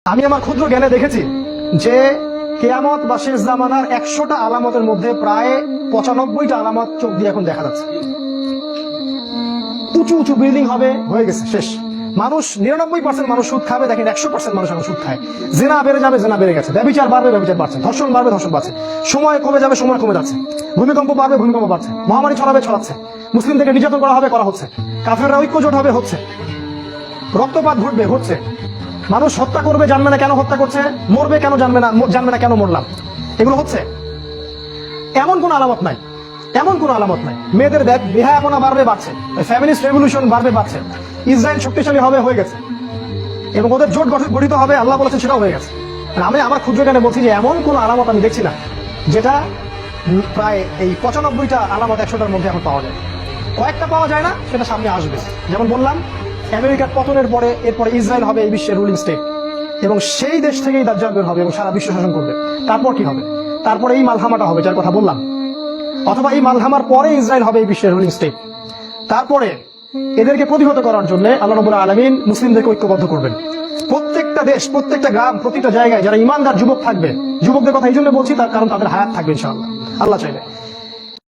আমি আমার ক্ষুদ্র জ্ঞানে দেখেছি যে কিয়ামত বা শেষ জামানার 100টা আলামতের মধ্যে প্রায় 95টা আলামত চোখ দিয়ে এখন দেখা যাচ্ছে। উঁচু উঁচু বিল্ডিং হবে, হয়ে গেছে, শেষ। মানুষ 99% মানুষ সুদ খাবে, দেখেন 100% মানুষ এখন সুদ খায়। জিনা বেড়ে যাবে, জিনা বেড়ে গেছে। ব্যভিচার বাড়বে, ব্যভিচার বাড়ছে। ধর্ষণ বাড়বে, ধর্ষণ বাড়ছে। সময় কমে যাবে, সময় কমে যাচ্ছে। ভূমিকম্প বাড়বে, ভূমিকম্প বাড়ছে। মহামারী ছড়াবে, ছড়াচ্ছে। মুসলিম থেকে নির্যাতন করা হবে, করা হচ্ছে। কাফেররা ঐক্যজোট হবে, হচ্ছে। রক্তপাত ঘটবে, হচ্ছে। মানুষ হত্যা করবে, জানবে না কেন হত্যা করছে। মরবে কেন, জানবে না কেন মরলাম। এগুলো হচ্ছে। এমন কোন আলামত নাই, এমন কোন আলামত নাই। মেয়েদের বেহায়াপনা বাড়বে, বাড়ছে। ফ্যামিলিস্ট রেভলিউশন বাড়বে, বাড়ছে। ইসরায়েল শক্তিশালী হবে, হয়ে গেছে। এবং ওদের জোট গঠিত হবে, আল্লাহ বলেছেন, সেটাও হয়ে গেছে। আমি আমার ক্ষুদ্র জ্ঞানে বলছি যে এমন কোন আলামত আমি দেখছি না যেটা প্রায় এই 95টা আলামত 100টার মধ্যে এখন পাওয়া যায়। কয়েকটা পাওয়া যায় না, সেটা সামনে আসবে। যেমন বললাম, আমেরিকার পতনের পরে এরপরে ইসরায়েল হবে এই বিশ্বের রুলিং স্টেট, এবং সেই দেশ থেকেই দাজ্জাল বের হবে এবং সারা বিশ্ব শাসন করবে। তারপর কি হবে? তারপরে এই মালহামাটা হবে, যার কথা বললাম। অথবা এই মালহামার পরে ইসরায়েল হবে এই বিশ্বের রুলিং স্টেট। তারপরে এদেরকে প্রতিহত করার জন্য আল্লাহ রাব্বুল আলামিন মুসলিমদেরকে ঐক্যবদ্ধ করবেন। প্রত্যেকটা দেশ, প্রত্যেকটা গ্রাম, প্রত্যেকটা জায়গায় যারা ইমানদার যুবক থাকবে, যুবকদের কথা এই জন্য বলছি তার কারণ তাদের হায়াত থাকবে ইনশাআল্লাহ, আল্লাহ চাইবে।